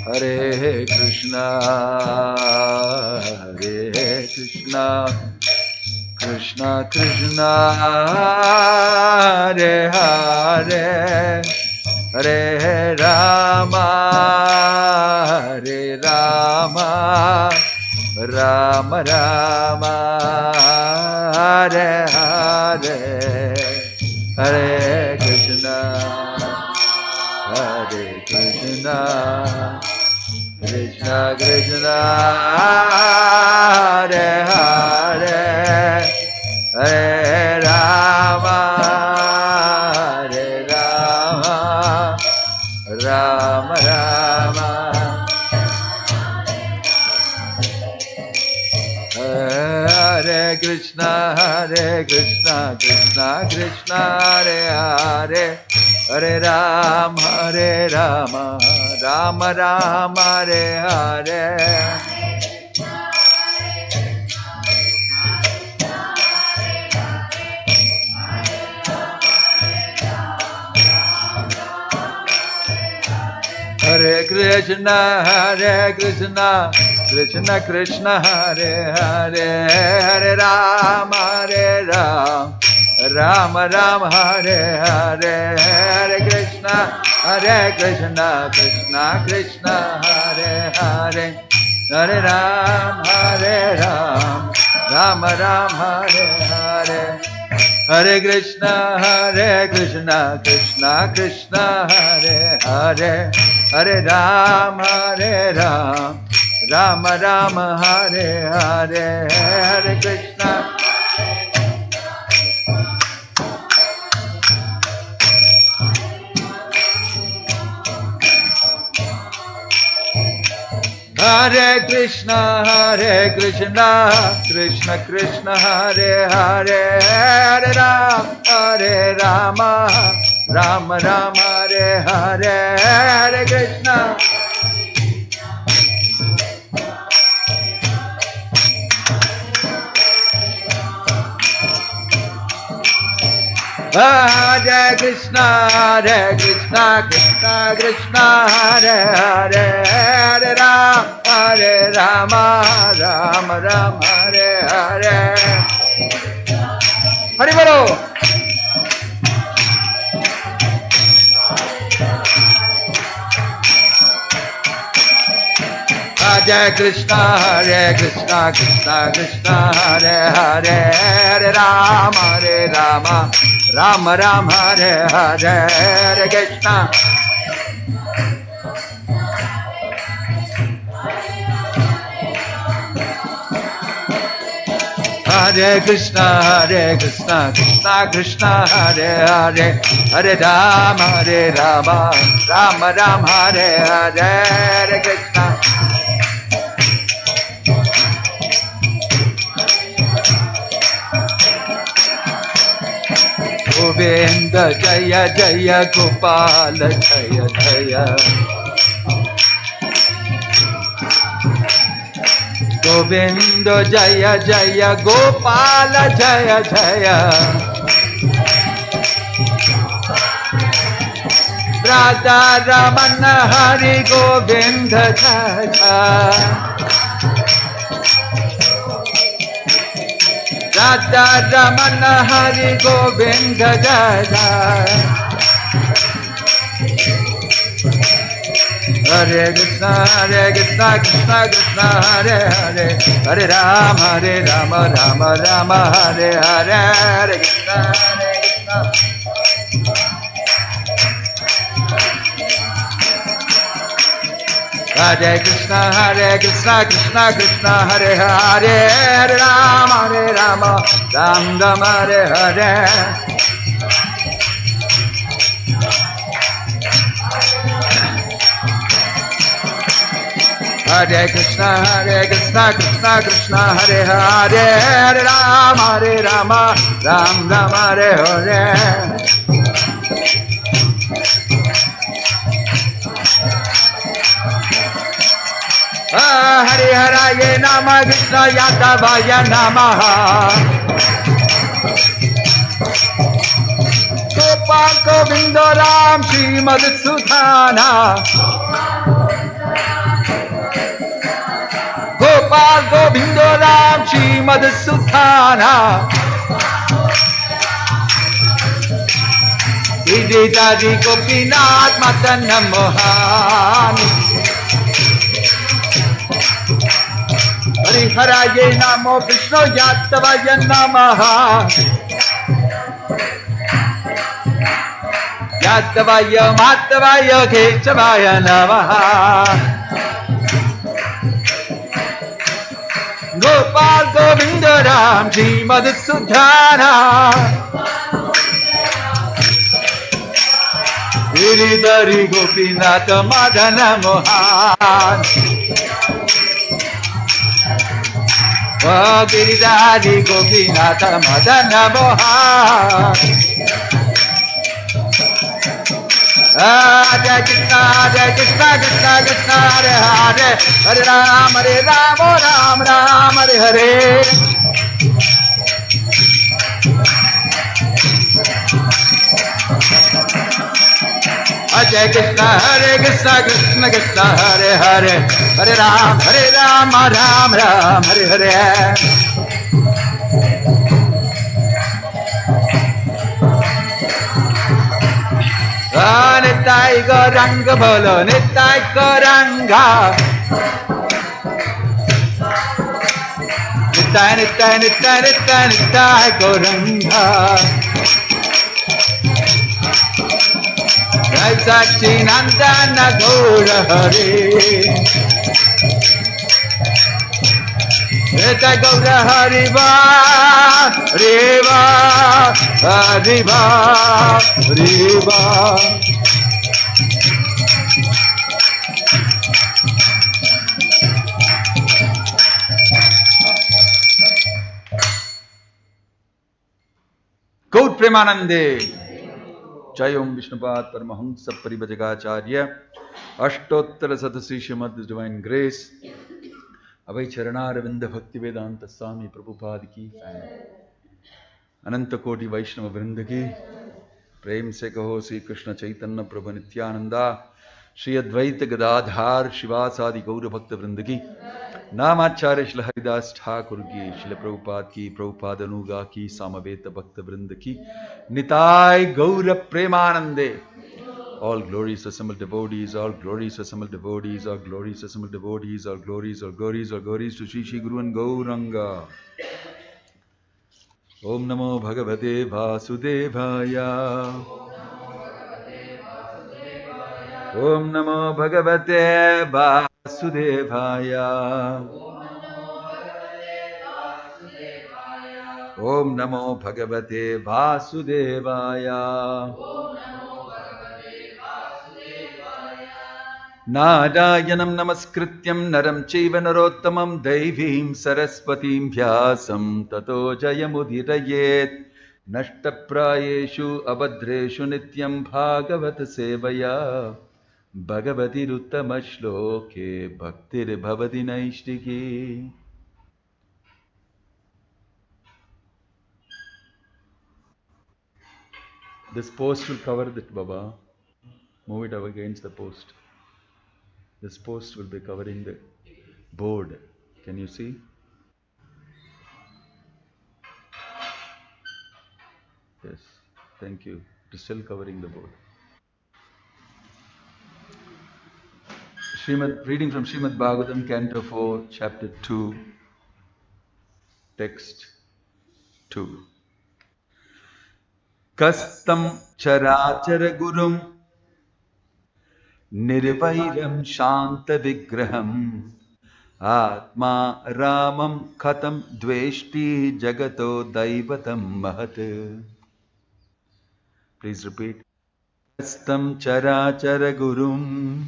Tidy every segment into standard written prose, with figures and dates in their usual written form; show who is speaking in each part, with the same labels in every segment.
Speaker 1: Hare Krishna, Hare Krishna, Krishna Krishna, Hare Hare, Hare Rama, Hare Rama, Rama Rama, Hare Hare, Hare Krishna, Hare Krishna, Krishna Krishna, Hare Hare, Hare Rama, Hare Rama, Rama Rama, Hare Krishna, Krishna Krishna, Hare Hare, Hare Rama, Rama Rama, Hare Hare. Hare Krishna, Krishna Krishna, Hare Hare, Hare Rama, Rama Rama, Hare Hare, Hare Krishna, Krishna Krishna, Hare Hare, Hare Rama, Rama Rama, Hare Hare, Hare Krishna, Krishna Krishna, Hare Hare, Hare Rama, Rama Rama, Hare Hare, Hare Krishna. Hare Krishna, Krishna Krishna, Hare Hare, Hare Rama, Rama Rama, Hare Hare, Hare Krishna. Hare Krishna, Krishna Krishna, Hare Hare, Hare Rama, Rama Rama, Hare Hare. Hari Bolo. Hare Krishna, Krishna Krishna, Hare Hare, Hare Rama, Rama Rama, Hare Hare, Hare Krishna. Hare Krishna, Krishna Krishna, Hare Hare, Hare Rama, Rama Rama, Hare Hare, Hare Krishna. Govinda Jaya Jaya Gopala Jaya Jaya, Govinda Jaya Jaya Gopala Jaya Jaya, Radha Ramana Hari Govinda Jaya, Radha Ramana Hari Govinda Jaya. Hare Krishna, Krishna Krishna, Hare Hare, Hare Rama, Rama Rama, Hare Hare, Hare Krishna, Hare Krishna, Krishna Krishna, Hare Hare, Hare Rama, Rama Rama, Hare Hare. Hare Krishna, Krishna Krishna, Hare Hare, Hare Rama, Rama Rama, Hare Hare. Hare Hare Nama Krishna Yadavaya Namaha. Govinda Ram Shri Madhusudhana Gopal Govinda Ram Shri Madhusudhana Giridhari Gopinath Madan Mohan Hariharaye Namo Vishnu Yatavaya Namaha Yatavaya Matavaya Keshavaya Namaha Gopal Govinda Ram Shri Madhusudhana Giridhari Gopinath Madana Mohan Giridhari Gopinath Madana Mohan Hare Krishna Krishna Krishna Hare Hare Hare Rama Rama Rama Hare Hare Hare Krishna Krishna Krishna Hare Hare Hare Rama Rama Rama Hare Hare Nitai Gauranga Bolo Nitai Gauranga Nitai Nitai Nitai Nitai Nitai Gauranga Jai Sachinandana Gaura Hare Nitai Gaura Hariva Hariva Hariva Hariva Gaur Premanande Jai Om Vishnupad Paramahamsa Paribhajagacharya Ashtottara Sadasi Srimad Divine Grace Abhay Charanaravindha Bhaktivedanta Swami Prabhupada Ki family Ananta Koti Vaishnava Vrinda Ki Prem Se Kaho Sri Krishna Chaitanya Prabhu Nityananda Shri Advaita Gadadhar Shivasadi Gaura Bhakta Vrinda Ki Namacharya Shri Haridas Thakur Ki Shri Prabhupada Ki Prabhupada Anuga Ki Samaveta Bhakta Vrinda Ki Nitai Gaura Premanande All glories to assembled devotees, all glories to assembled devotees, all glories to assembled devotees, all glories, all glories, all glories to Shri Shri Guru and Gauranga. Om Namo Bhagavate Vasudevaya. Om Namo Bhagavate Vasudevaya. Om Namo Bhagavate Vasudevaya. Narayanam Namaskrityam Naram Chaiva Narottamam Devim Saraswatim Vyasam Tato Jayamudhirayet Nashtaprayeshu Abhadreshu Nityam Bhagavata Sevaya Bhagavati Ruttama-shloke Bhaktir Bhavati Naishtiki. This post will cover it, Baba. Move it up against the post. This post will be covering the board. Can you see? Yes. Thank you. It is still covering the board. Reading from Srimad Bhagavatam, Canto 4, Chapter 2, Text 2. Kastam charachara gurum nirvairam shanta vigraham atma ramam khatam dveshti jagato daivatam mahat. Please repeat. Kastam charachara gurum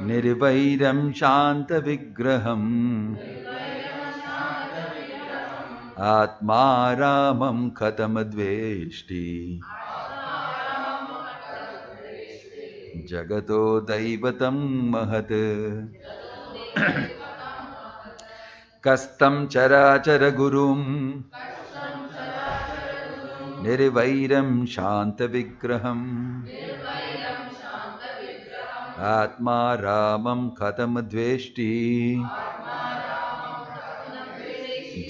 Speaker 1: nirvairam shanta vigraham atma ramam khatam dveshti jagato daivatam mahat. Kastam charachara gurum Nirvairam Shanta Vigraham Atma Ramam Khatam Dveshti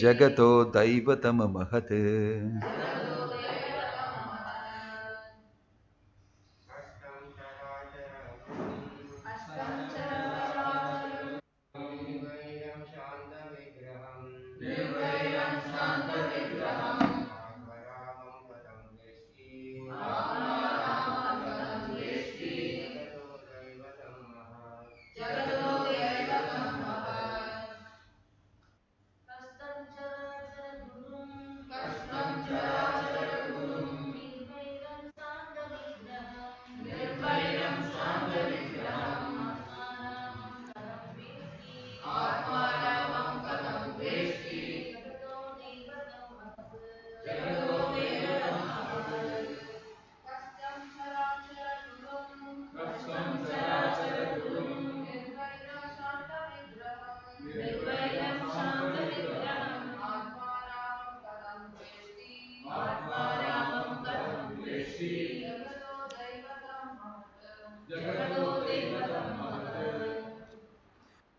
Speaker 1: Jagato Daivatam Mahat.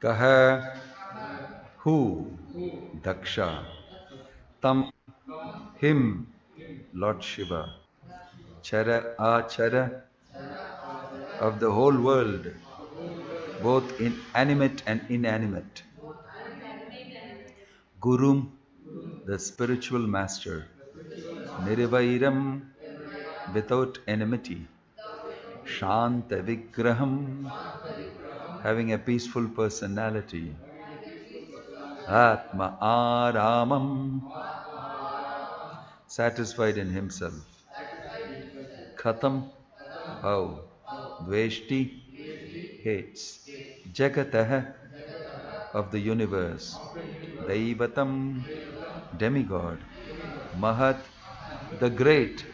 Speaker 1: Kaha, who, Daksha, Tam, him, Lord Shiva, Chara, Achara, of the whole world, both animate and inanimate. Gurum, the spiritual master. Nirvairam, without enmity. Shanta Vigraham, having a peaceful personality. Atma Aramam, satisfied in himself. Khatam, how? Dveshti, hates. Jagatah, of the universe. Daivatam, demigod. Mahat, the great.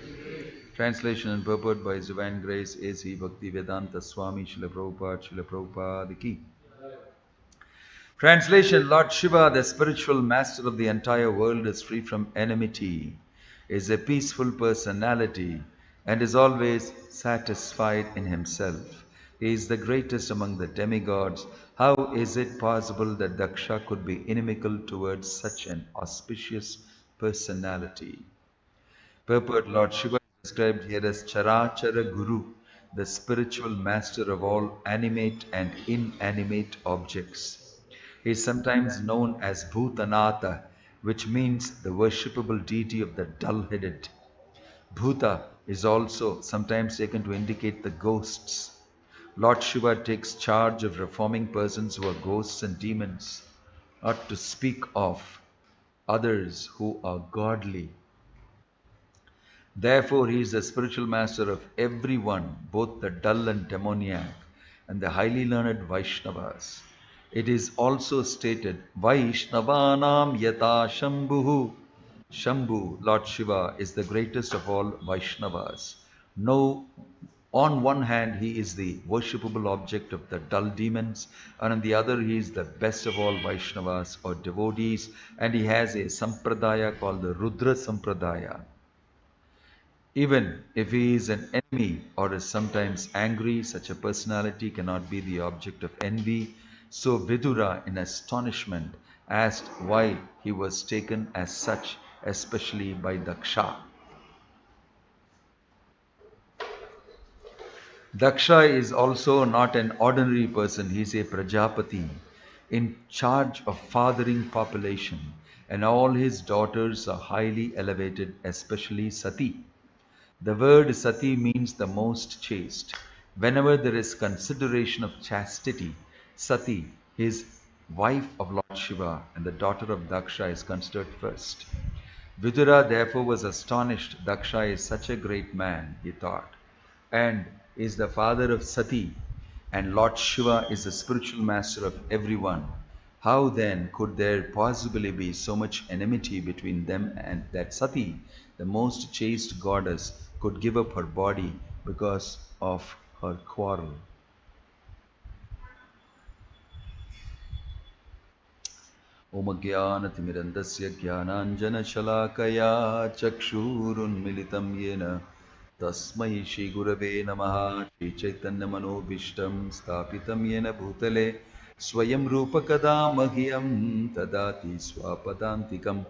Speaker 1: Translation and purport by His Divine Grace A.C. Bhaktivedanta Swami Srila Prabhupada Ki. Translation: Lord Shiva, the spiritual master of the entire world, is free from enmity, is a peaceful personality, and is always satisfied in himself. He is the greatest among the demigods. How is it possible that Daksha could be inimical towards such an auspicious personality? Purport: Lord Shiva is described here as Charachara Guru, the spiritual master of all animate and inanimate objects. He is sometimes known as Bhutanatha, which means the worshipable deity of the dull-headed. Bhuta is also sometimes taken to indicate the ghosts. Lord Shiva takes charge of reforming persons who are ghosts and demons, not to speak of others who are godly. Therefore, he is the spiritual master of everyone, both the dull and demoniac, and the highly learned Vaishnavas. It is also stated, Vaishnavanam yata Shambhu. Shambhu, Lord Shiva, is the greatest of all Vaishnavas. No, on one hand, he is the worshipable object of the dull demons, and on the other, he is the best of all Vaishnavas or devotees, and he has a sampradaya called the Rudra Sampradaya. Even if he is an enemy or is sometimes angry, such a personality cannot be the object of envy. So Vidura, in astonishment, asked why he was taken as such, especially by Daksha. Daksha is also not an ordinary person. He is a Prajapati in charge of fathering population, and all his daughters are highly elevated, especially Sati. The word Sati means the most chaste. Whenever there is consideration of chastity, Sati, his wife of Lord Shiva and the daughter of Daksha, is considered first. Vidura therefore was astonished. Daksha is such a great man, he thought, and is the father of Sati, and Lord Shiva is the spiritual master of everyone. How then could there possibly be so much enmity between them, and that Sati, the most chaste goddess, could give up her body because of her quarrel? Om Jnanatimirandasya Jnananjana Shalakaya Chakshurunmilitam Yena Tasmai Shri Gurave Namaha Shri Chaitanya Manobhishtam Sthapitam Yena Bhutale Swayam Rupa Kadamahyam Tadati Swapadantikam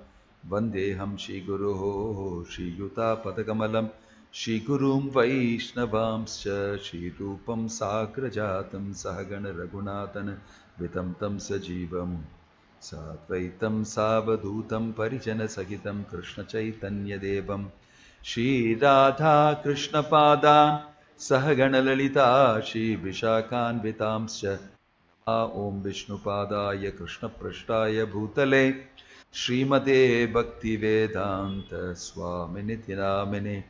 Speaker 1: Vandeham Shri Guruho Shri Yuta Padakamalam Shri Gurum Vaishnavamscha Shri Rupam Sakrajatam Sahagana Raghunathan Vitam Tam Sajivam Satvaitam Savadhutam Parijana Sahitam Krishna Chaitanya Devam Shri Radha Krishna Padan Sahagana Lalita Shri Vishakan Vitamscha Om Vishnu Padaya Krishna Prashtaya Bhutale Srimate Bhakti Vedanta Swami Nityanamine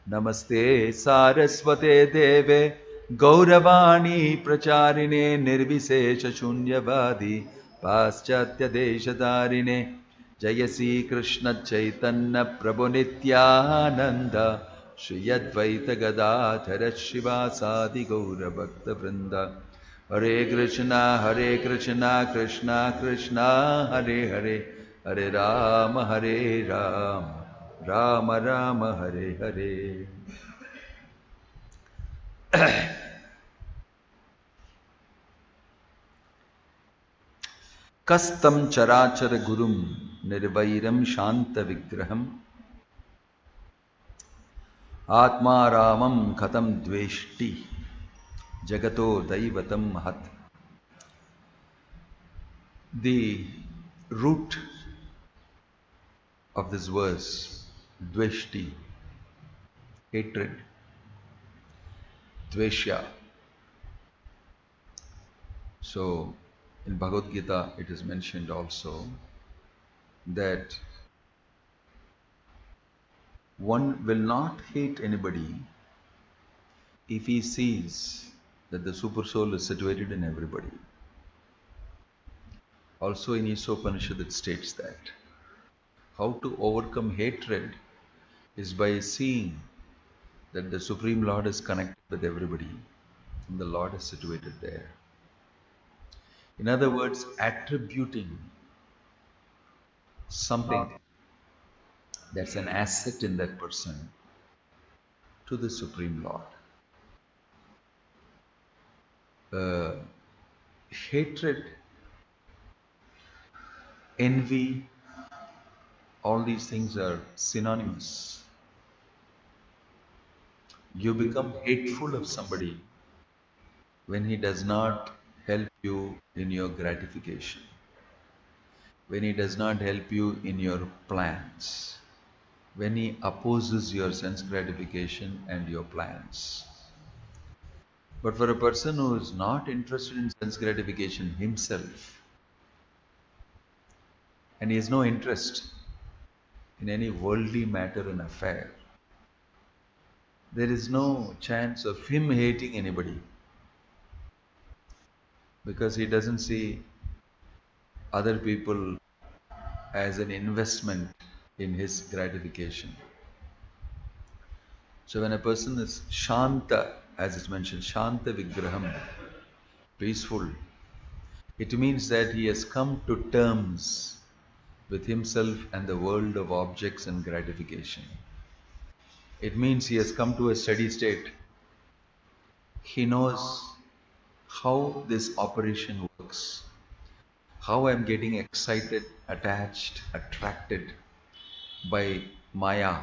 Speaker 1: Namaste Saraswate Deve Gauravani Pracharine Nirvisesha Shunyavadi Paschatya Deshadarine Jayasi Krishna Chaitanya Prabhu Nityananda Shri Advaita Gadadhara Shivasadi Gaura Bhakta Vrinda Hare Krishna Krishna Krishna Hare Hare Hare Rama Rama Rama Hare Hare. Kastam charachara gurum nirvairam shanta vigraham atma ramam khatam dveshti jagato daivatam mahat. The root of this verse, dveshti, hatred, dveshya. So in Bhagavad Gita it is mentioned also that one will not hate anybody if he sees that the super soul is situated in everybody. Also in Upanishad it states that how to overcome hatred is by seeing that the Supreme Lord is connected with everybody and the Lord is situated there. In other words, attributing something that's an asset in that person to the Supreme Lord. Hatred, envy, all these things are synonymous. You become hateful of somebody when he does not help you in your gratification, when he does not help you in your plans, when he opposes your sense gratification and your plans. But for a person who is not interested in sense gratification himself, and he has no interest in any worldly matter and affair, there is no chance of him hating anybody, because he doesn't see other people as an investment in his gratification. So when a person is shanta, as it's mentioned, shanta vigraham, peaceful, it means that he has come to terms with himself and the world of objects and gratification. It means he has come to a steady state. He knows how this operation works, how I am getting excited, attached, attracted by Maya,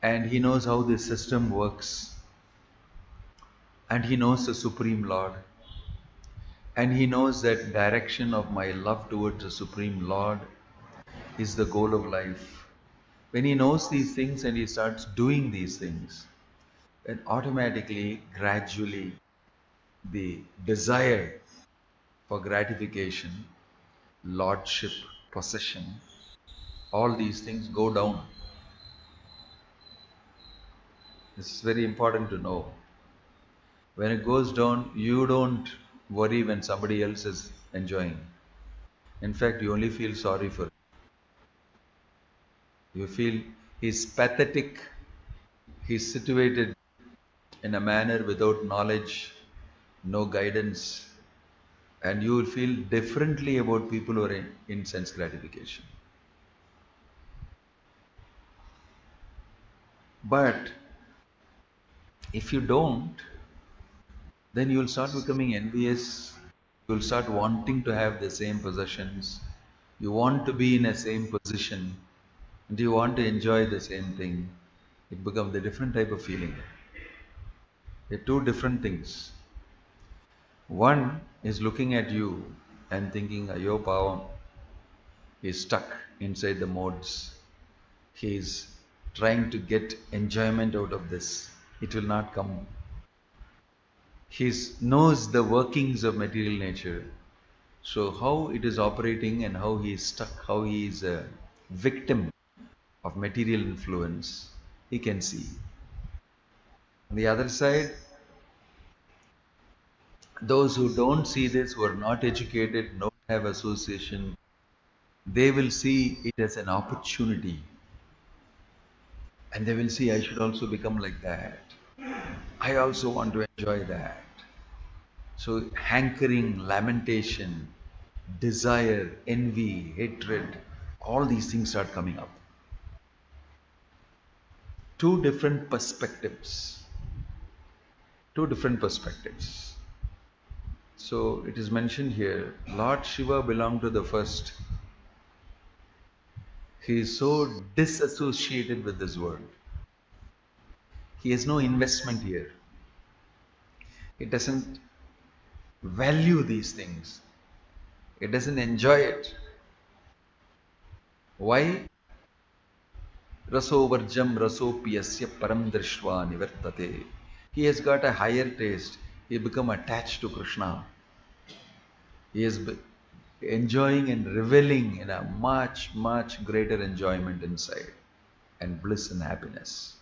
Speaker 1: and he knows how this system works, and he knows the Supreme Lord, and he knows that direction of my love towards the Supreme Lord is the goal of life. When he knows these things and he starts doing these things, then automatically, gradually, the desire for gratification, lordship, possession, all these things go down. This is very important to know. When it goes down, you don't worry when somebody else is enjoying. In fact, you only feel sorry for him. You feel he's pathetic, he's situated in a manner without knowledge, no guidance, and you will feel differently about people who are in sense gratification. But if you don't, then you will start becoming envious. You will start wanting to have the same possessions. You want to be in a same position, and you want to enjoy the same thing. It becomes a different type of feeling. They're two different things. One is looking at you and thinking, Ayo Pavam, he's stuck inside the modes. He's trying to get enjoyment out of this. It will not come. He knows the workings of material nature. So how it is operating and how he is stuck, how he is a victim of material influence, he can see. On the other side, those who don't see this, who are not educated, don't have association, they will see it as an opportunity. And they will see, I should also become like that. I also want to enjoy that. So hankering, lamentation, desire, envy, hatred, all these things start coming up. Two different perspectives. Two different perspectives. So it is mentioned here, Lord Shiva belonged to the first. He is so disassociated with this world. He has no investment here. He doesn't value these things. He doesn't enjoy it. Why? Raso varjam rasopiyasya param drishva nivartate. He has got a higher taste. He become attached to Krishna. He is enjoying and reveling in a much, much greater enjoyment inside and bliss and happiness.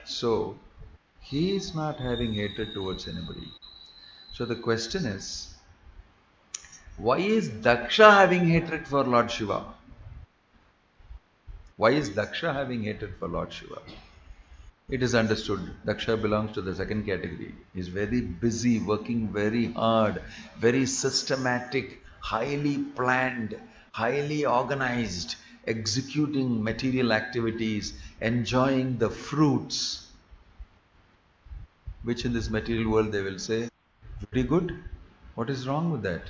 Speaker 1: So, he is not having hatred towards anybody. So the question is, why is Daksha having hatred for Lord Shiva? Why is Daksha having hatred for Lord Shiva? It is understood. Daksha belongs to the second category. He is very busy, working very hard, very systematic, highly planned, highly organized, executing material activities, enjoying the fruits, which in this material world they will say, very good. What is wrong with that?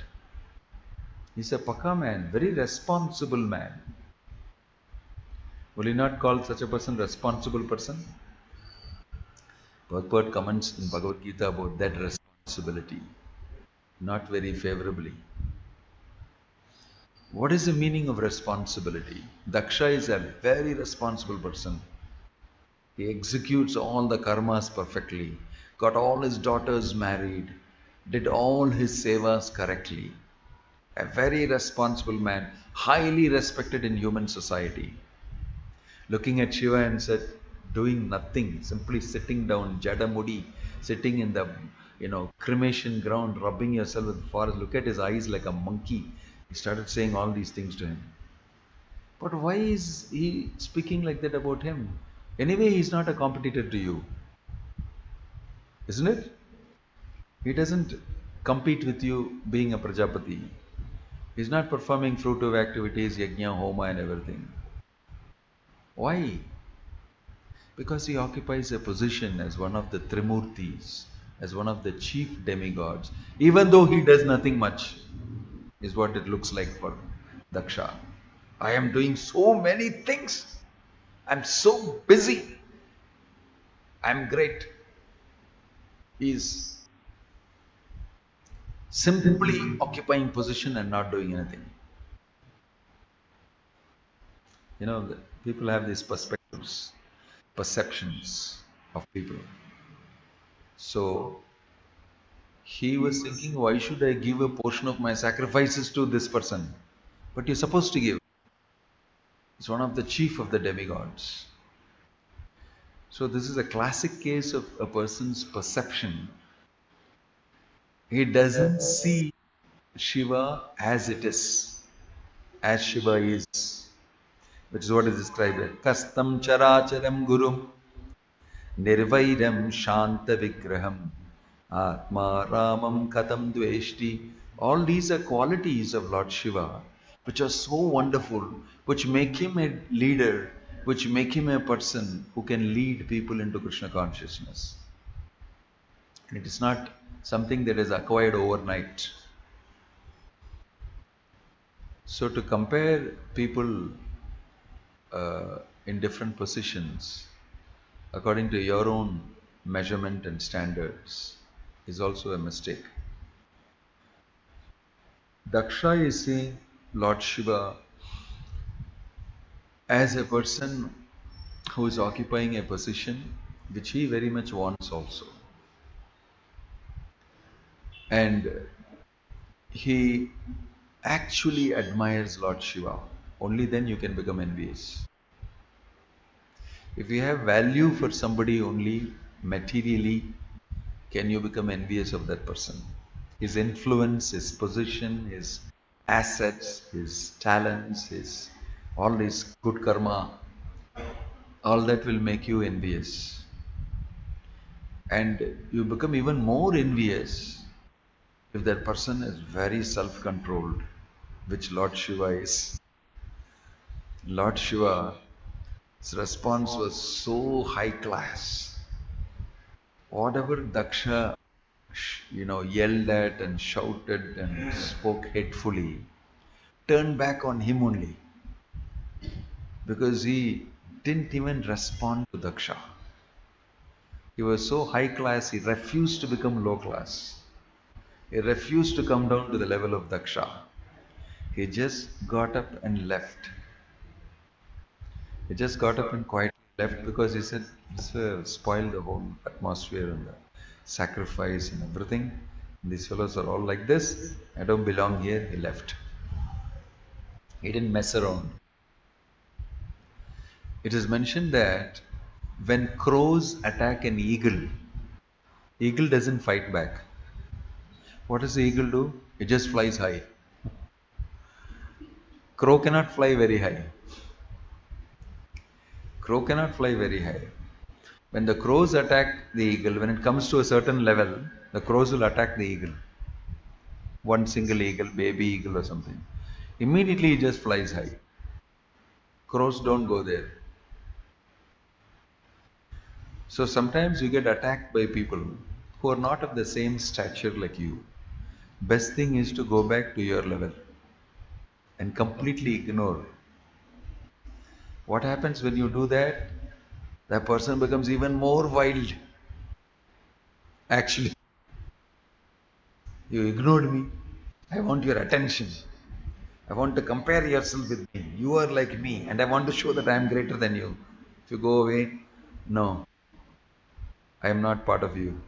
Speaker 1: He's a Paka man, very responsible man. Will he not call such a person responsible person? Prabhupada comments in Bhagavad Gita about that responsibility, not very favorably. What is the meaning of responsibility? Daksha is a very responsible person. He executes all the karmas perfectly, got all his daughters married, did all his sevas correctly. A very responsible man, highly respected in human society. Looking at Shiva and said, doing nothing, simply sitting down, Jadamudi, sitting in the cremation ground, rubbing yourself with the forest. Look at his eyes like a monkey. He started saying all these things to him. But why is he speaking like that about him? Anyway, he's not a competitor to you. Isn't it? He doesn't compete with you being a Prajapati. He's not performing fruitive activities, yajna, homa and everything. Why? Because he occupies a position as one of the Trimurtis, as one of the chief demigods, even though he does nothing much, is what it looks like for Daksha. I am doing so many things. I'm so busy. I'm great. He's simply occupying position and not doing anything. People have these perspectives, perceptions of people. So he was thinking, why should I give a portion of my sacrifices to this person? But you're supposed to give. It's one of the chief of the demigods. So this is a classic case of a person's perception. He doesn't see Shiva as it is, as Shiva is, which is what is described here. Kastam characharam gurum nirvairam shanta vigraham atma ramam katam dveshti All these are qualities of Lord Shiva which are so wonderful, which make him a leader, which make him a person who can lead people into Krishna consciousness. It is not something that is acquired overnight. So to compare people in different positions according to your own measurement and standards is also a mistake. Daksha is seeing Lord Shiva as a person who is occupying a position which he very much wants also. And he actually admires Lord Shiva. Only then you can become envious. If you have value for somebody only materially, can you become envious of that person? His influence, his position, his assets, his talents, his all this good karma, all that will make you envious. And you become even more envious if that person is very self-controlled, which Lord Shiva is. Lord Shiva's response was so high class. Whatever Daksha yelled at and shouted and spoke hatefully, turned back on him only, because he didn't even respond to Daksha. He was so high class, he refused to become low class. He refused to come down to the level of Daksha. He just got up and left. He just got up and quietly left because he said, it's spoiled the whole atmosphere and the sacrifice and everything. These fellows are all like this. I don't belong here. He left. He didn't mess around. It is mentioned that when crows attack an eagle, eagle doesn't fight back. What does the eagle do? It just flies high. Crow cannot fly very high. Crow cannot fly very high. When the crows attack the eagle, when it comes to a certain level, the crows will attack the eagle. One single eagle, baby eagle or something. Immediately it just flies high. Crows don't go there. So sometimes you get attacked by people who are not of the same stature like you. Best thing is to go back to your level and completely ignore. What happens when you do that? That person becomes even more wild. Actually, you ignored me. I want your attention. I want to compare yourself with me. You are like me, and I want to show that I am greater than you. If you go away, no, I am not part of you.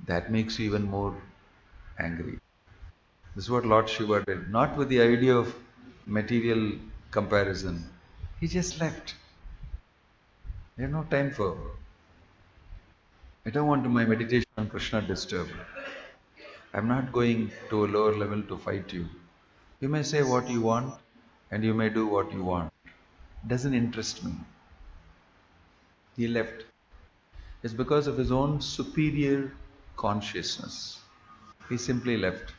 Speaker 1: That makes you even more angry. This is what Lord Shiva did, not with the idea of material comparison. He just left. I have no time for. I don't want my meditation on Krishna disturbed. I'm not going to a lower level to fight you. You may say what you want and you may do what you want. It doesn't interest me. He left. It's because of his own superior consciousness. He simply left.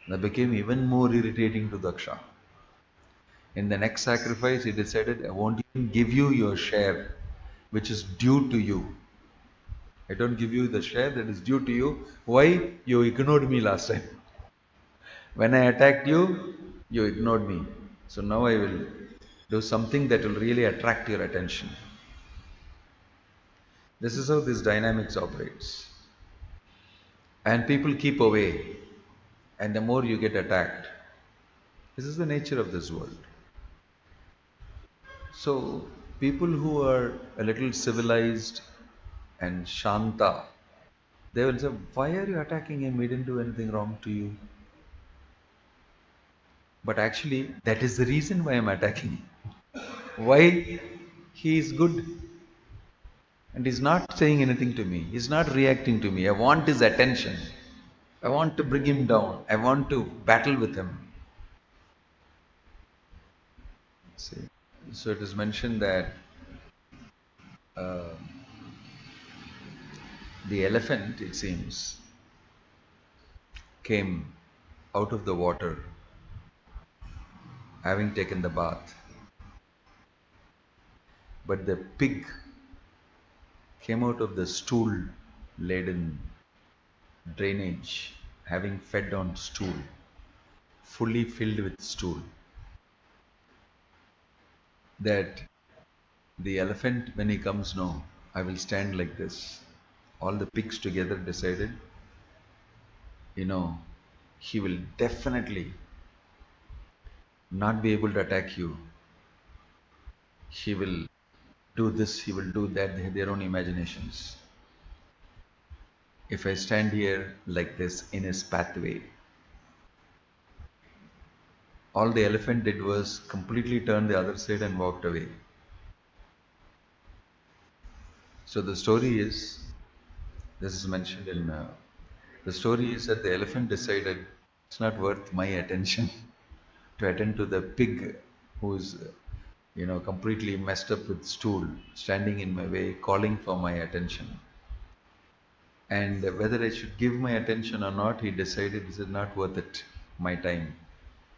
Speaker 1: That became even more irritating to Daksha. In the next sacrifice, he decided, I won't even give you your share, which is due to you. I don't give you the share that is due to you. Why? You ignored me last time. When I attacked you, you ignored me. So now I will do something that will really attract your attention. This is how this dynamics operates. And people keep away. And the more you get attacked. This is the nature of this world. So people who are a little civilized and shanta, they will say, why are you attacking him? He didn't do anything wrong to you. But actually, that is the reason why I'm attacking him. Why? He is good. And he's not saying anything to me. He's not reacting to me. I want his attention. I want to bring him down. I want to battle with him. See? So it is mentioned that the elephant, it seems, came out of the water, having taken the bath. But the pig came out of the stool laden drainage, having fed on stool, fully filled with stool. That the elephant, when he comes, no, I will stand like this. All the pigs together decided, he will definitely not be able to attack you. He will do this, he will do that. They have their own imaginations. If I stand here like this in his pathway, all the elephant did was completely turn the other side and walked away. So the story is, this is mentioned in, the story is that the elephant decided it's not worth my attention to attend to the pig who's, completely messed up with stool, standing in my way, calling for my attention. And whether I should give my attention or not, he decided this is not worth it, my time.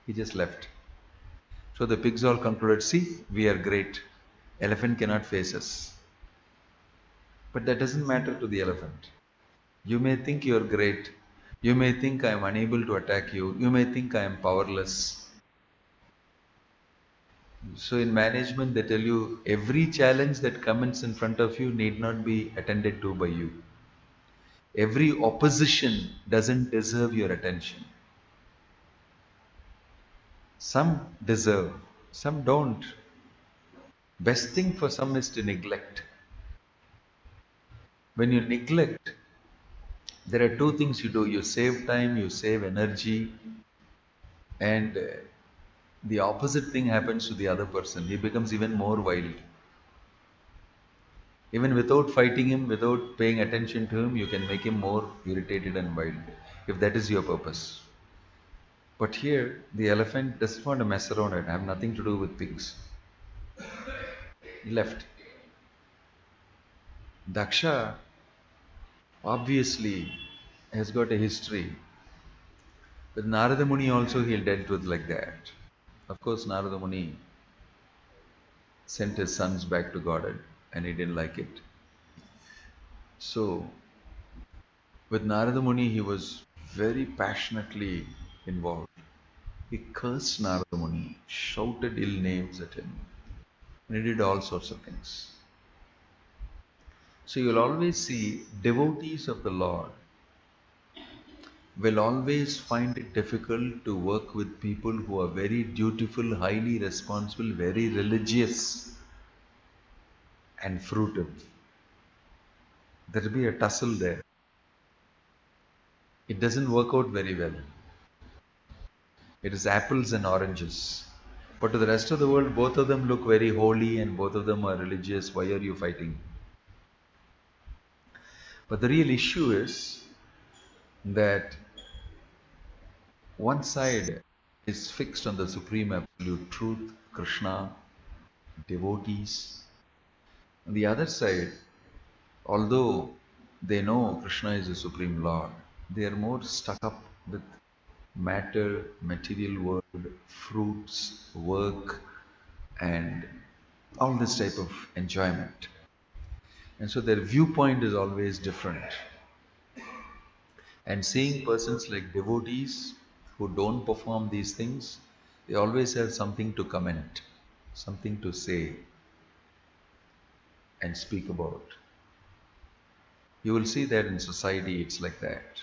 Speaker 1: He just left. So the pigs all concluded, see, we are great. Elephant cannot face us. But that doesn't matter to the elephant. You may think you are great. You may think I am unable to attack you. You may think I am powerless. So in management, they tell you every challenge that comes in front of you need not be attended to by you. Every opposition doesn't deserve your attention. Some deserve, some don't. Best thing for some is to neglect. When you neglect, there are two things you do. You save time, you save energy, and the opposite thing happens to the other person. He becomes even more wild. Even without fighting him, without paying attention to him, you can make him more irritated and wild, if that is your purpose. But here, the elephant doesn't want to mess around and have nothing to do with pigs. He left. Daksha obviously has got a history. With Narada Muni also he dealt with like that. Of course, Narada Muni sent his sons back to Godhead and he didn't like it. So, with Narada Muni he was very passionately involved. He cursed Narada Muni, shouted ill names at him, and he did all sorts of things. So you'll always see devotees of the Lord will always find it difficult to work with people who are very dutiful, highly responsible, very religious and fruitive. There will be a tussle there. It doesn't work out very well. It is apples and oranges. But to the rest of the world, both of them look very holy and both of them are religious. Why are you fighting? But the real issue is that one side is fixed on the supreme absolute truth, Krishna, devotees. On the other side, although they know Krishna is the supreme Lord, they are more stuck up with matter, material world, fruits, work, and all this type of enjoyment. And so their viewpoint is always different. And seeing persons like devotees who don't perform these things, they always have something to comment, something to say and speak about. You will see that in society it's like that.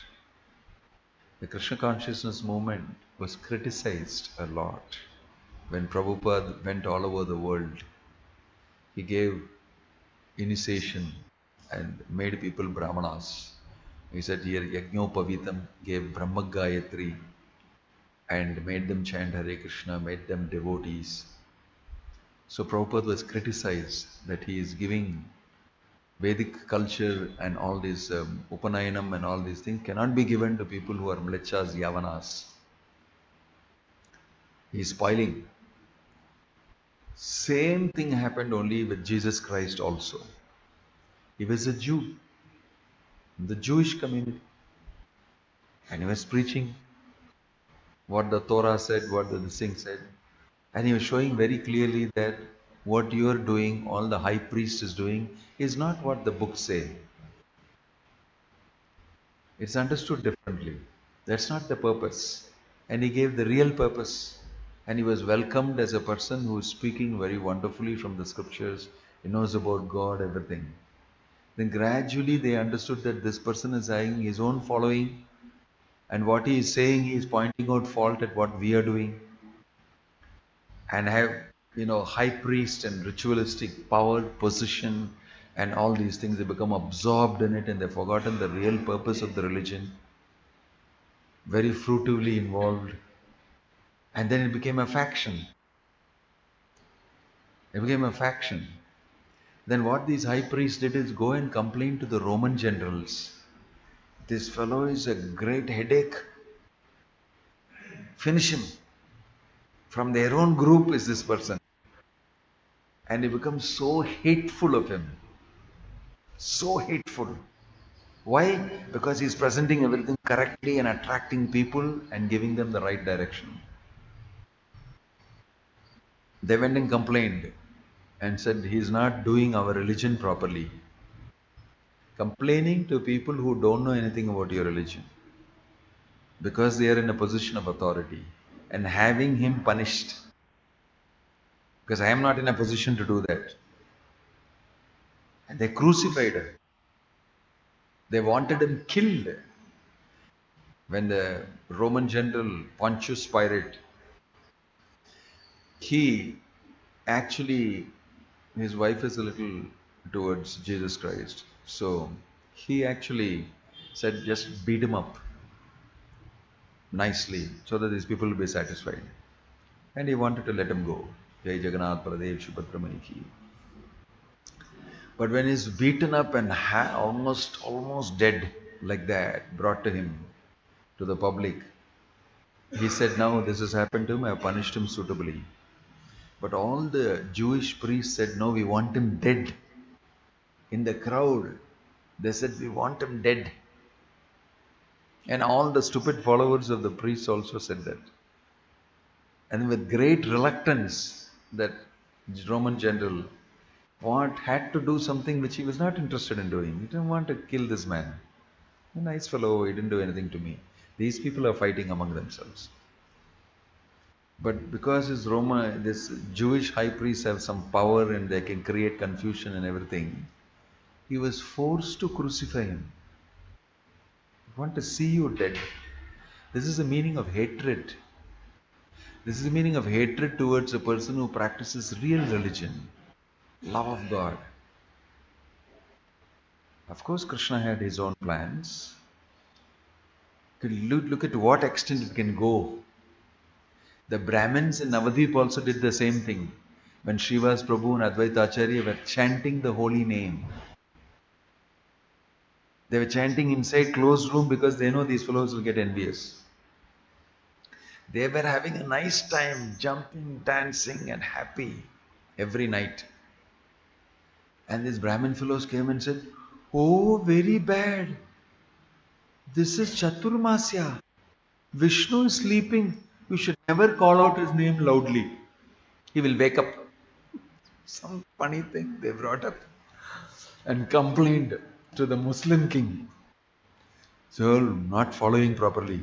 Speaker 1: The Krishna consciousness movement was criticized a lot. When Prabhupada went all over the world, he gave initiation and made people Brahmanas. He said here Yajnopavitam, gave Brahma Gayatri and made them chant Hare Krishna, made them devotees. So Prabhupada was criticized that he is giving Vedic culture and all these Upanayanam and all these things cannot be given to people who are Mlechas, Yavanas. He is spoiling. Same thing happened only with Jesus Christ also. He was a Jew, the Jewish community, and he was preaching what the Torah said, what the thing said. And he was showing very clearly that what you are doing, all the high priest is doing, is not what the books say. It's understood differently. That's not the purpose. And he gave the real purpose. And he was welcomed as a person who is speaking very wonderfully from the scriptures. He knows about God, everything. Then gradually they understood that this person is having his own following. And what he is saying, he is pointing out fault at what we are doing. And have, high priest and ritualistic power, position, and all these things. They become absorbed in it and they've forgotten the real purpose of the religion. Very fruitively involved. And then it became a faction. It became a faction. Then what these high priests did is go and complain to the Roman generals. This fellow is a great headache. Finish him. From their own group is this person. And they become so hateful of him. So hateful. Why? Because he's presenting everything correctly and attracting people and giving them the right direction. They went and complained and said he's not doing our religion properly. Complaining to people who don't know anything about your religion because they are in a position of authority and having him punished because I am not in a position to do that. And they crucified him. They wanted him killed. When the Roman general Pontius Pilate, he actually, his wife is a little towards Jesus Christ. So he actually said, just beat him up nicely so that these people will be satisfied. And he wanted to let him go. Jai Jagannath Pradev Shubhatramani ki. But when he's beaten up and almost dead like that, brought to him, to the public, he said, now this has happened to him, I have punished him suitably. But all the Jewish priests said, no, we want him dead. In the crowd, they said, we want him dead. And all the stupid followers of the priests also said that. And with great reluctance, that Roman general had to do something which he was not interested in doing. He didn't want to kill this man. A nice fellow, he didn't do anything to me. These people are fighting among themselves. But because this Jewish high priests have some power and they can create confusion and everything, he was forced to crucify him. I want to see you dead. This is the meaning of hatred. This is the meaning of hatred towards a person who practices real religion, love of God. Of course, Krishna had his own plans. Look at what extent it can go. The Brahmins in Navadvip also did the same thing. When Srivas Prabhu and Advaita Acharya were chanting the holy name, they were chanting inside closed room because they know these fellows will get envious. They were having a nice time, jumping, dancing and happy every night. And these Brahmin fellows came and said, oh, very bad. This is Chaturmasya. Vishnu is sleeping. You should never call out his name loudly. He will wake up. Some funny thing they brought up and complained to the Muslim king. So, not following properly.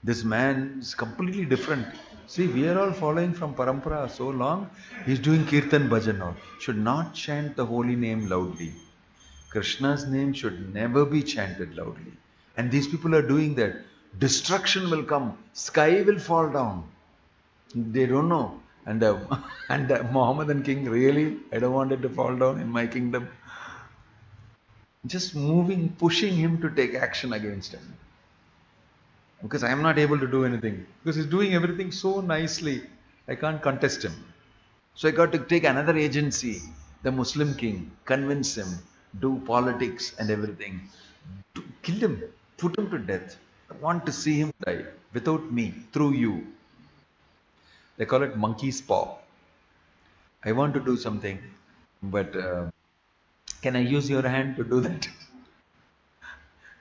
Speaker 1: This man is completely different. See, we are all following from Parampara so long. He is doing Kirtan Bhajan now. Should not chant the holy name loudly. Krishna's name should never be chanted loudly. And these people are doing that. Destruction will come. Sky will fall down. They don't know. And the Mohammedan king, really, I don't want it to fall down in my kingdom. Just pushing him to take action against him. Because I am not able to do anything. Because he's doing everything so nicely. I can't contest him. So I got to take another agency, the Muslim king, convince him, do politics and everything. To kill him, put him to death. I want to see him die without me, through you. They call it monkey's paw. I want to do something, but can I use your hand to do that?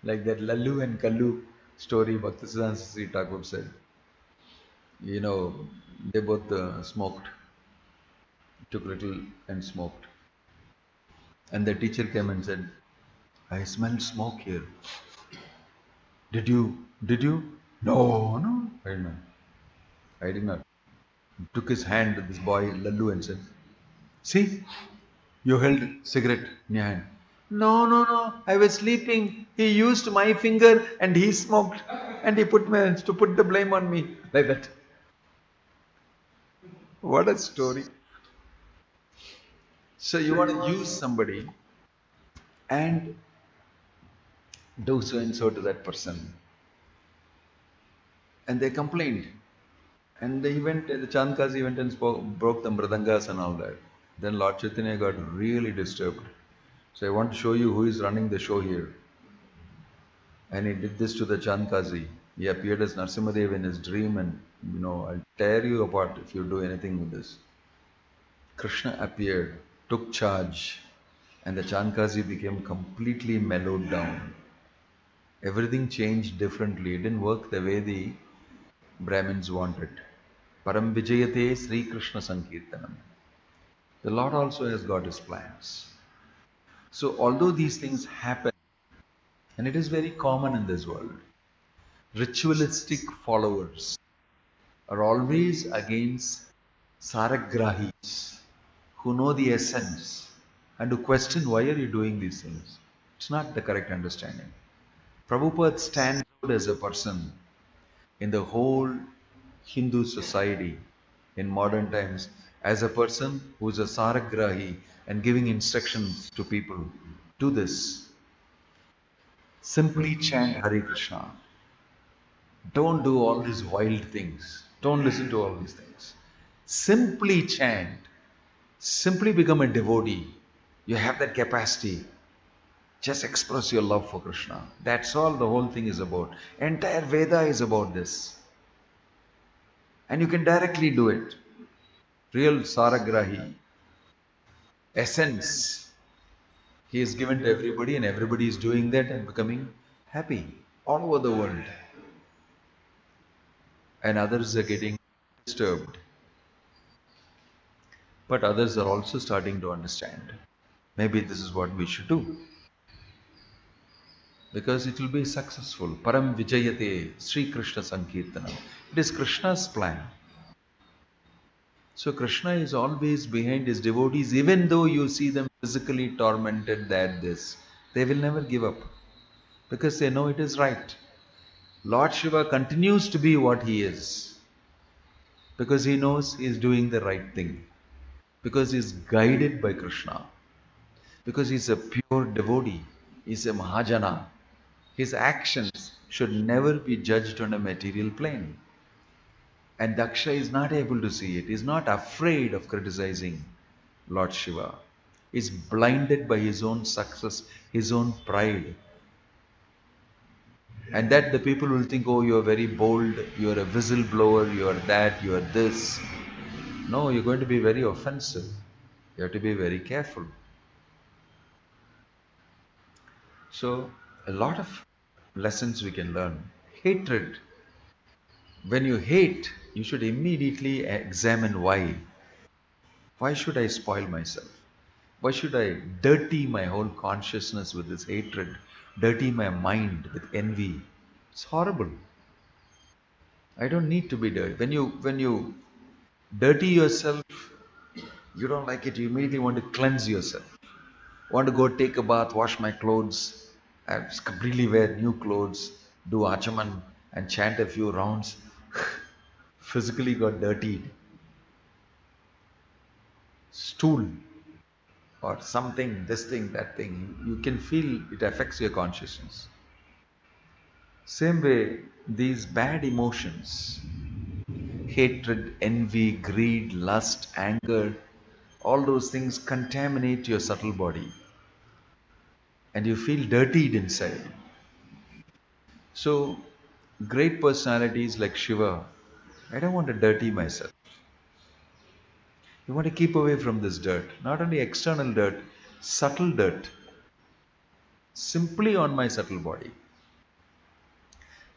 Speaker 1: Like that Lallu and Kallu story Bhaktisiddhanta Sri Thakur said. You know, they both smoked, took little and smoked. And the teacher came and said, I smell smoke here. Did you? Did you? No, no. I did not. I did not. Took his hand, this boy, Lallu, and said, see, you held cigarette in your hand. No, no, no. I was sleeping. He used my finger and he smoked. And he put to put the blame on me. Like that. What a story. So you want to use somebody and do so and so to that person. And they complained. And he went, the Chandkazi went and broke the mridangas and all that. Then Lord Chaitanya got really disturbed. So I want to show you who is running the show here. And he did this to the Chandkazi. He appeared as Narsimadev in his dream and, I'll tear you apart if you do anything with this. Krishna appeared, took charge, and the Chandkazi became completely mellowed down. Everything changed differently. It didn't work the way the Brahmins wanted. Param Vijayate Sri Krishna Sankirtanam. The Lord also has got his plans. So although these things happen, and it is very common in this world, ritualistic followers are always against Saragrahis, who know the essence and who question why are you doing these things. It's not the correct understanding. Prabhupada stands out as a person in the whole Hindu society in modern times as a person who is a Saragrahi and giving instructions to people. Do this. Simply chant Hare Krishna. Don't do all these wild things. Don't listen to all these things. Simply chant. Simply become a devotee. You have that capacity. Just express your love for Krishna. That's all the whole thing is about. Entire Veda is about this. And you can directly do it. Real Saragrahi. Essence. He is given to everybody and everybody is doing that and becoming happy all over the world. And others are getting disturbed. But others are also starting to understand. Maybe this is what we should do. Because it will be successful. Param Vijayate Sri Krishna Sankirtanam. It is Krishna's plan. So Krishna is always behind his devotees, even though you see them physically tormented at this. They will never give up. Because they know it is right. Lord Shiva continues to be what he is. Because he knows he is doing the right thing. Because he is guided by Krishna. Because he is a pure devotee. He is a Mahajana. His actions should never be judged on a material plane. And Daksha is not able to see it. He is not afraid of criticizing Lord Shiva. He is blinded by his own success, his own pride. And that the people will think, oh, you are very bold, you are a whistleblower, you are that, you are this. No, you're going to be very offensive. You have to be very careful. So, a lot of lessons we can learn. Hatred. When you hate, you should immediately examine why. Why should I spoil myself? Why should I dirty my whole consciousness with this hatred? Dirty my mind with envy? It's horrible. I don't need to be dirty. When you dirty yourself, you don't like it, you immediately want to cleanse yourself. Want to go take a bath, wash my clothes, completely wear new clothes, do achaman and chant a few rounds. Physically got dirtied. Stool or something, this thing, that thing, you can feel it affects your consciousness. Same way, these bad emotions, hatred, envy, greed, lust, anger, all those things contaminate your subtle body and you feel dirtied inside. So, great personalities like Shiva, I don't want to dirty myself. You want to keep away from this dirt, not only external dirt, subtle dirt, simply on my subtle body.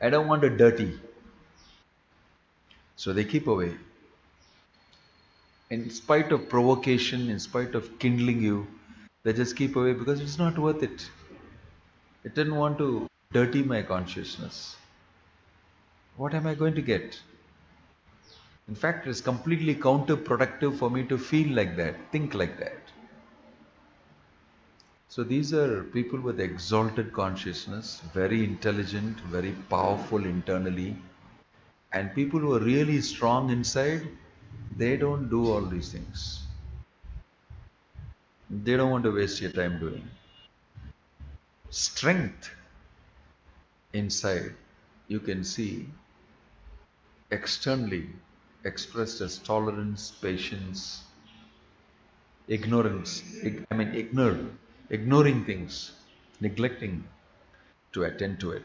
Speaker 1: I don't want to dirty. So they keep away. In spite of provocation, in spite of kindling you, they just keep away because it's not worth it. It didn't want to dirty my consciousness. What am I going to get? In fact, it's completely counterproductive for me to feel like that, think like that. So these are people with exalted consciousness, very intelligent, very powerful internally, and people who are really strong inside, they don't do all these things. They don't want to waste your time doing. Strength inside, you can see externally expressed as tolerance, patience, ignorance, ignoring things, neglecting to attend to it.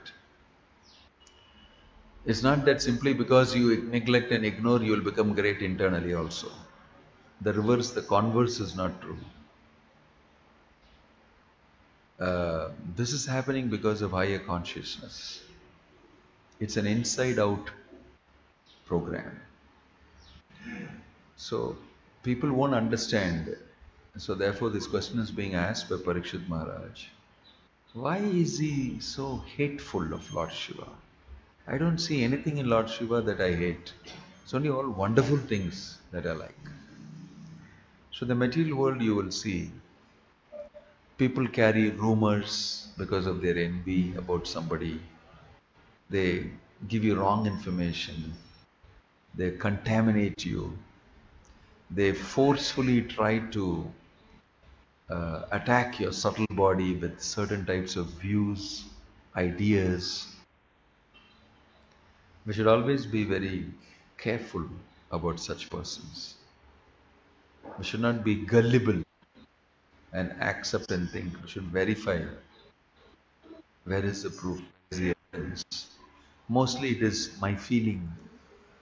Speaker 1: It's not that simply because you neglect and ignore, you will become great internally also. The reverse, the converse is not true. This is happening because of higher consciousness. It's an inside out program. So people won't understand. So therefore this question is being asked by Parikshit Maharaj. Why is he so hateful of Lord Shiva? I don't see anything in Lord Shiva that I hate. It's only all wonderful things that I like. So the material world you will see, people carry rumors because of their envy about somebody. They give you wrong information. They contaminate you. They forcefully try to attack your subtle body with certain types of views, ideas. We should always be very careful about such persons. We should not be gullible and accept and think. We should verify where is the proof, where is the evidence. Mostly it is my feeling.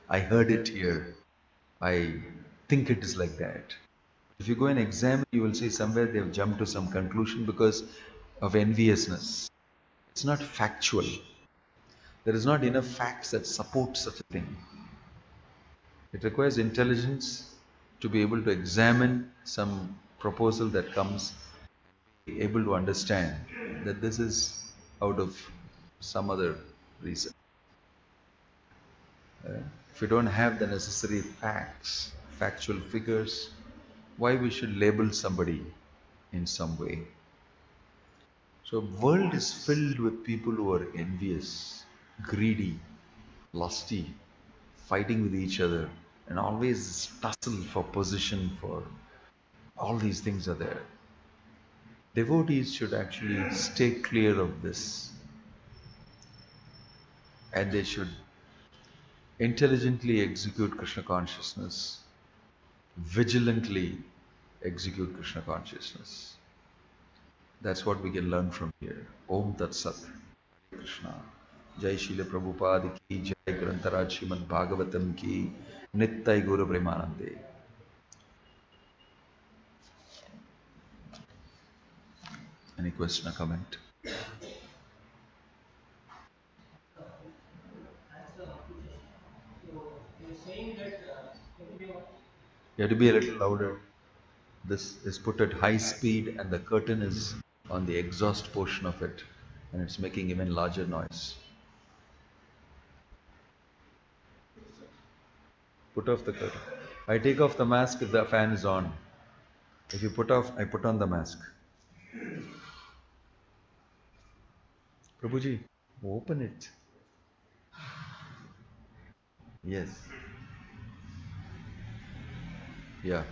Speaker 1: I heard it here. I think it is like that. If you go and examine, you will see somewhere they have jumped to some conclusion because of enviousness. It's not factual. There is not enough facts that support such a thing. It requires intelligence to be able to examine some proposal that comes, be able to understand that this is out of some other reason. If we don't have the necessary facts, factual figures, why we should label somebody in some way? So world is filled with people who are envious, greedy, lusty, fighting with each other, and always tussle for position, for all these things are there. Devotees should actually stay clear of this, and they should intelligently execute Krishna consciousness, vigilantly execute Krishna consciousness. That's what we can learn from here. Om Tat Sat. Krishna. Jai Srila Prabhupada ki, Jai Grantaraj Srimad Bhagavatam ki, Nittai Guru Premanande. Any question or comment? You have to be a little louder. This is put at high speed and the curtain is on the exhaust portion of it and it's making even larger noise. Put off the curtain. I take off the mask if the fan is on. If you put off, I put on the mask. Prabhuji, open it. Yes. Yeah.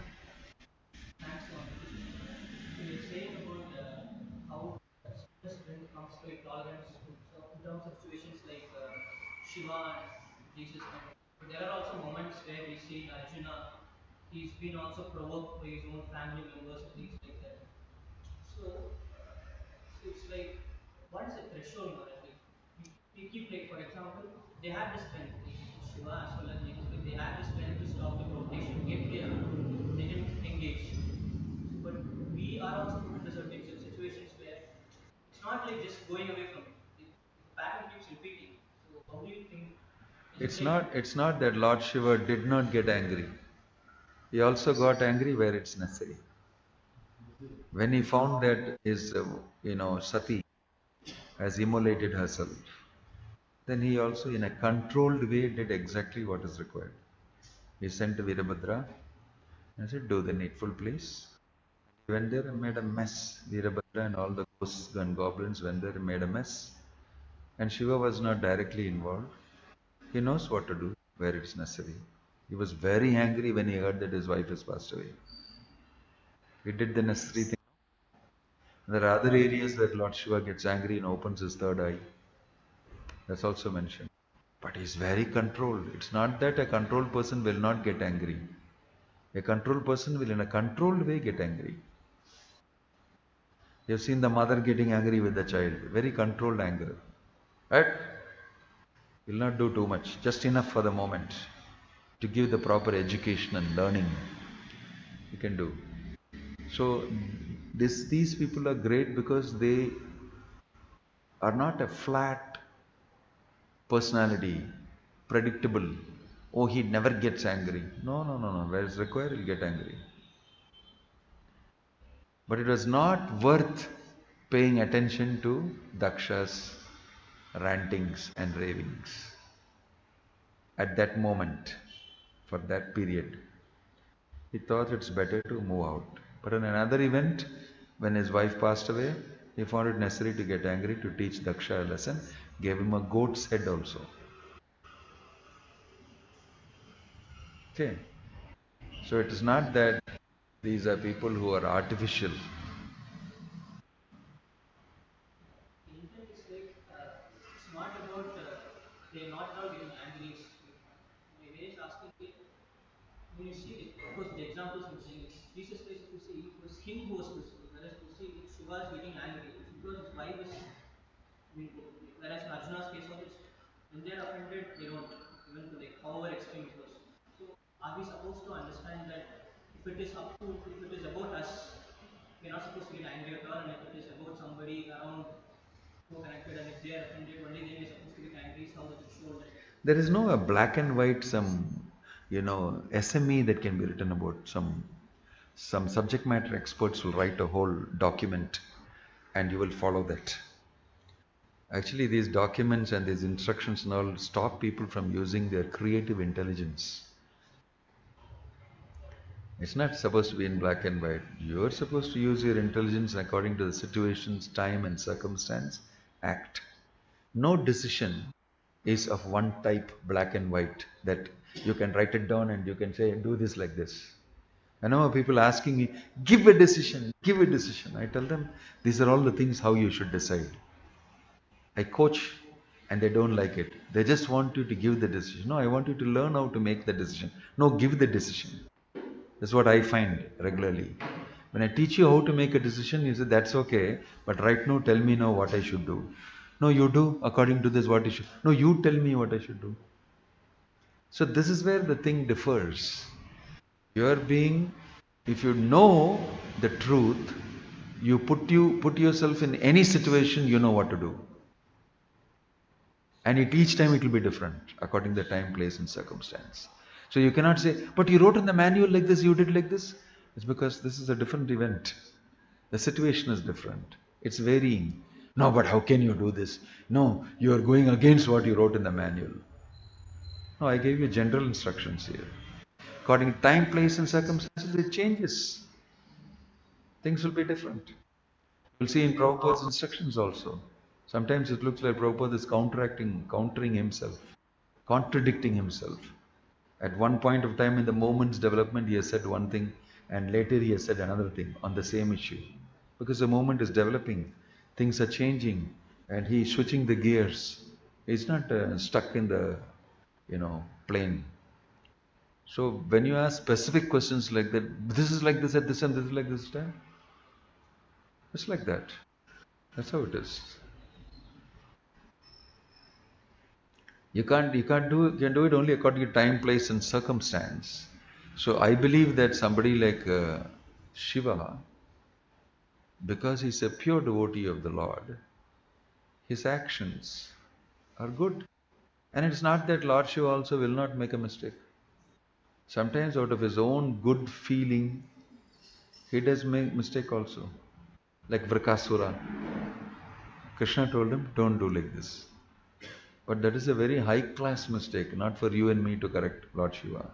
Speaker 1: It's not that Lord Shiva did not get angry. He also got angry where it's necessary. When he found that his, Sati has immolated herself, then he also, in a controlled way, did exactly what is required. He sent Virabhadra and said, do the needful, please. He went there and made a mess. Virabhadra and all the ghosts and goblins went there and made a mess. And Shiva was not directly involved. He knows what to do where it's necessary. He was very angry when he heard that his wife has passed away. He did the necessary thing. There are other areas where Lord Shiva gets angry and opens his third eye. That's also mentioned. But he's very controlled. It's not that a controlled person will not get angry. A controlled person will in a controlled way get angry. You've seen the mother getting angry with the child. Very controlled anger. Right? Will not do too much. Just enough for the moment. To give the proper education and learning. You can do. So these people are great because they are not a flat personality, predictable. Oh, he never gets angry. No. Where it's required, he'll get angry. But it was not worth paying attention to Daksha's rantings and ravings at that moment, for that period. He thought it's better to move out. But in another event, when his wife passed away, he found it necessary to get angry to teach Daksha a lesson, gave him a goat's head also. Okay. So it is not that these are people who are artificial.
Speaker 2: Intent is like it's not about they're not about getting angry. My way is asking it. When you see it, of course, the examples I'm saying it's Jesus Christ. If you see, it was him who was crucified. Whereas if you see, if Shiva is getting angry, it's because his wife is. Whereas in Arjuna's case, also, it's when they're offended, they don't even to like however extreme it was. So, are we supposed to understand that if it is if it is about us, we're not supposed to get angry at all, and if it is about somebody around who are connected, and if they are offended, only then we're supposed to get angry. So how does it show that?
Speaker 1: There is no a black and white SME that can be written about. Some subject matter experts will write a whole document and you will follow that. Actually, these documents and these instructions and all stop people from using their creative intelligence. It's not supposed to be in black and white. You're supposed to use your intelligence according to the situations, time and circumstance. Act. No decision is of one type, black and white, that you can write it down and you can say, do this like this. I know people asking me, give a decision, give a decision. I tell them, these are all the things how you should decide. I coach and they don't like it. They just want you to give the decision. No, I want you to learn how to make the decision. No, give the decision. That's what I find regularly. When I teach you how to make a decision, you say, that's okay, but right now tell me now what I should do. No, you do according to this what you should. No, you tell me what I should do. So this is where the thing differs. If you know the truth, you put yourself in any situation, you know what to do. And each time it will be different according to the time, place and circumstance. So you cannot say, but you wrote in the manual like this, you did like this. It's because this is a different event. The situation is different. It's varying. No, but how can you do this? No, you are going against what you wrote in the manual. No, I gave you general instructions here. According to time, place and circumstances, it changes. Things will be different. You'll see in Prabhupada's instructions also. Sometimes it looks like Prabhupada is countering himself, contradicting himself. At one point of time in the moment's development, he has said one thing, and later he has said another thing on the same issue. Because the moment is developing, things are changing, and he is switching the gears. He's not stuck in the, plane. So when you ask specific questions like that, this is like this at this time, this is like this time, it's like that. That's how it is. You can do it only according to time, place, and circumstance. So I believe that somebody like Shiva, because he's a pure devotee of the Lord, his actions are good And it's not that Lord Shiva also will not make a mistake. Sometimes out of his own good feeling, he does make mistake also. Like Vrakasura. Krishna told him, don't do like this. But that is a very high class mistake, not for you and me to correct Lord Shiva.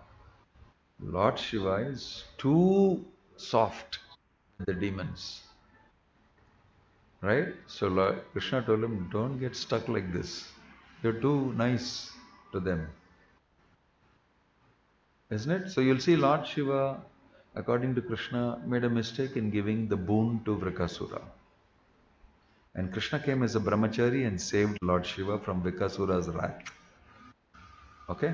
Speaker 1: Lord Shiva is too soft with the demons. Right? So Lord Krishna told him, don't get stuck like this. You're too nice to them. Isn't it? So you'll see Lord Shiva, according to Krishna, made a mistake in giving the boon to Vrakasura. And Krishna came as a brahmachari and saved Lord Shiva from Vikasura's wrath. Okay?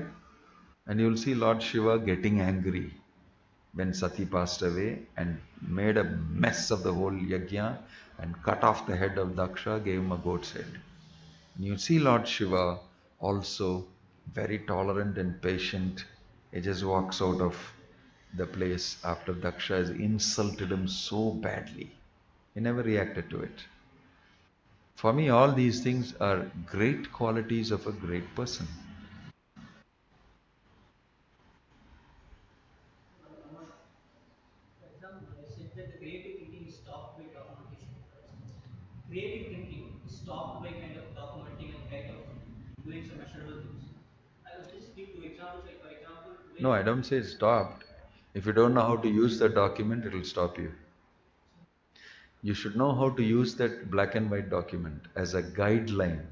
Speaker 1: And you'll see Lord Shiva getting angry when Sati passed away and made a mess of the whole yajna and cut off the head of Daksha, gave him a goat's head. And you see Lord Shiva also very tolerant and patient. He just walks out of the place after Daksha has insulted him so badly. He never reacted to it. For me, all these things are great qualities of a great person.
Speaker 2: For example, I said that the creative thinking is stopped by documentation. For instance, creative thinking is stopped by kind of documenting and kind of doing some measurable things. I will just give two examples. Like for example,
Speaker 1: No,
Speaker 2: today,
Speaker 1: I don't say it's stopped. If you don't know how to use the document, it will stop you. You should know how to use that black and white document as a guideline.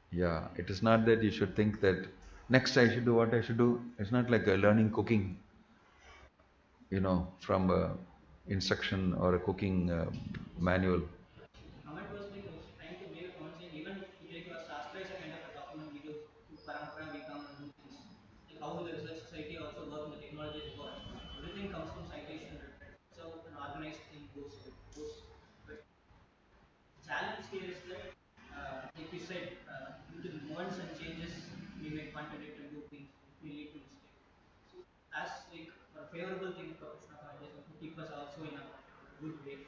Speaker 1: Yeah, it is not that you should think that next I should do what I should do. It's not like learning cooking, from a instruction or a cooking manual.
Speaker 2: comment was like I was trying to make a comment saying even if you take your Shastra is a kind of a document we do to Parampara, we come and do things. Like how the research society also work and the technology is work. Everything comes from citation and reference. So an organized thing goes. But challenge here is that, like you said, due to the nuance and changes, we may contradict and do things. We lead to mistake. So, as like for a favorable thing for Krishna consciousness to keep us also in a good way.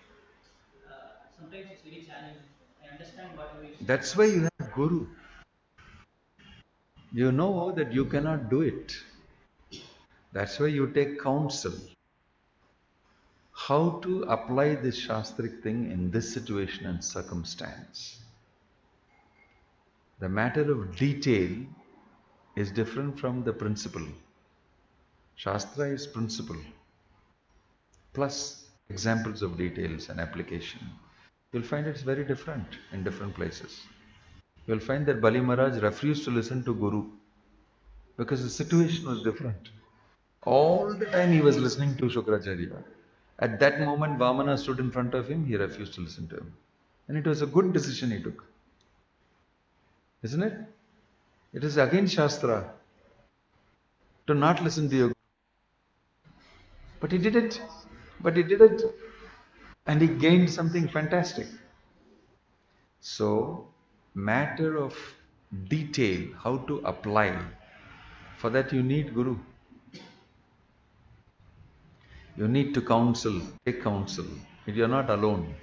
Speaker 2: Sometimes it's very challenging. I understand whatever you say.
Speaker 1: That's why you have Guru. You know that you cannot do it. That's why you take counsel. How to apply this Shastric thing in this situation and circumstance. The matter of detail is different from the principle. Shastra is principle plus examples of details and application. You'll find it's very different in different places. You'll find that Bali Maharaj refused to listen to Guru because the situation was different. All the time he was listening to Shukracharya. At that moment, Vamana stood in front of him, he refused to listen to him. And it was a good decision he took. Isn't it? It is against Shastra to not listen to your Guru. But he did it. And he gained something fantastic. So, matter of detail, how to apply, for that you need Guru. You need to counsel, take counsel. You're not alone.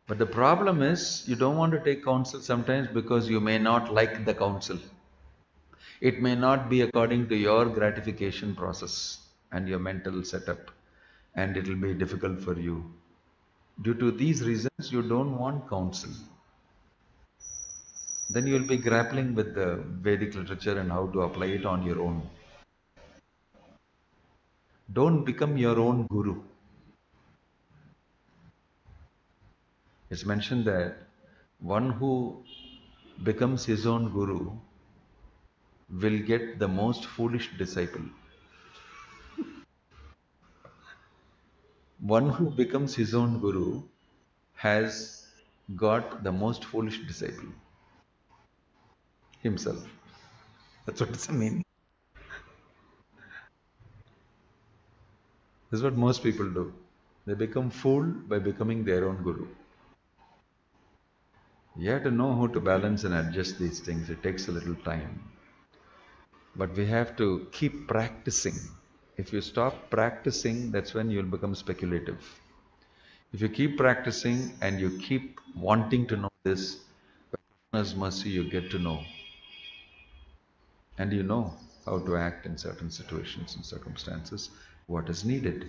Speaker 1: But the problem is, you don't want to take counsel sometimes because you may not like the counsel. It may not be according to your gratification process and your mental setup, and it will be difficult for you. Due to these reasons, you don't want counsel. Then you will be grappling with the Vedic literature and how to apply it on your own. Don't become your own guru. It's mentioned that one who becomes his own guru will get the most foolish disciple. One who becomes his own guru has got the most foolish disciple himself. That's what does it mean. This is what most people do. They become fooled by becoming their own guru. You have to know how to balance and adjust these things. It takes a little time. But we have to keep practicing. If you stop practicing, that's when you'll become speculative. If you keep practicing and you keep wanting to know this, Krishna's mercy, you get to know. And you know how to act in certain situations and circumstances, what is needed.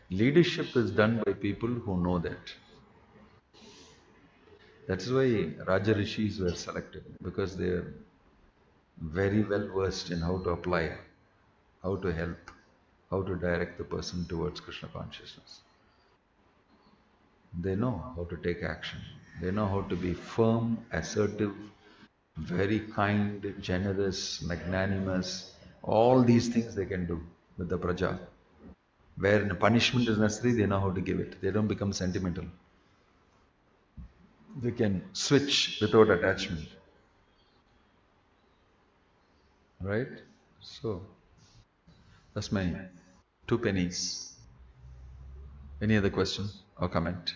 Speaker 1: Leadership is done by people who know that. That's why Raja Rishis were selected, because they are very well versed in how to apply, how to help, how to direct the person towards Krishna consciousness. They know how to take action. They know how to be firm, assertive, very kind, generous, magnanimous. All these things they can do with the praja. Where punishment is necessary, they know how to give it. They don't become sentimental. They can switch without attachment. Right? So, that's my 2 pennies. Any other question or comment?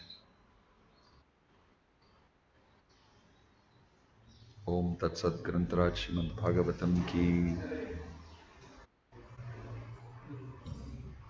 Speaker 1: Om Tat Sat Grantaraj Srimad Bhagavatam ki